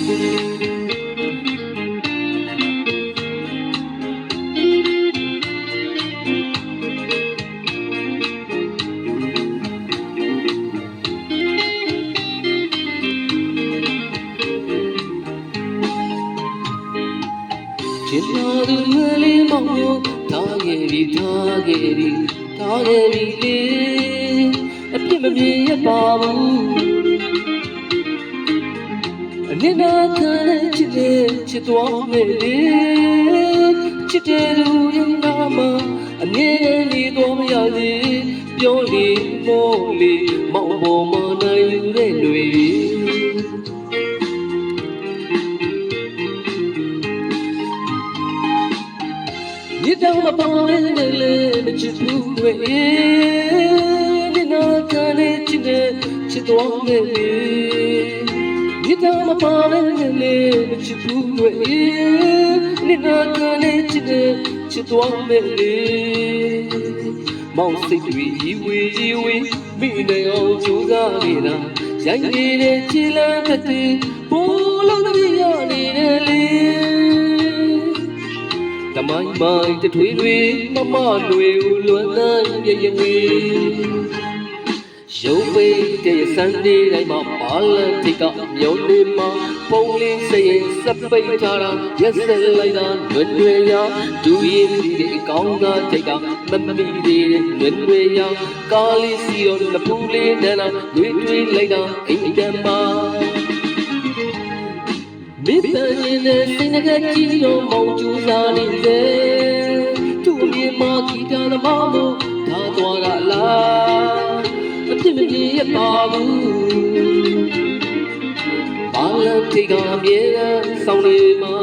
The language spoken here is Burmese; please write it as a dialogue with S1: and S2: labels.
S1: ချစ်တော်သူမလေးမောင်ကိုထားခဲ့ပြီလေအပြစ်မမြင်ရပါဘူးအနစ်နာခံချစ်တယ်ချစ်တော်မယ်လေချစ်တယ်သူရဲ့နာမအမြဲနေတော်မရစေပြောလေမောလေမောင်ပေါ်မနိုင်တဲ့တွေ你当我帮人的嘞，没去不为，你那看嘞记得去多美丽。你当我帮人的嘞，没去不为，你那看嘞记得去多美丽。毛细对以为，没那样就咋的啦？想你的起来个的，不老的呀你的嘞。တမိုင်းမိုင်းတထွေးတွေမမတွေလွန်နိုင်ရရင်ဝေရုပ်ပိတ်တဲ့စံနေတိုင်းမှာဘာလန်ထိကမြောင်းနေမှာပုံလေးစရင်စပိတ်ထားတာရက်စက်လိုက်တာလွင်တွေရဒူရင်ဒီအကောင်းသားထိကမမီသေးတဲ့လွင်တွေရကားလေးစီရောလပူလေးနဲ့လာတွေးတွေးလိုက်တာအိမ်တမ်းမှာမိဘနဲ့စိတ်ငကကြီးရောမောင်ကျူစားနေတဲ့သူ့မြေမှာဂီတသမားမို့ထားသွားတာလားအပြစ်မမြင်ရပါဘူးဘာလန်ထိကအမြဲတမ်းဆောင်နေမှာ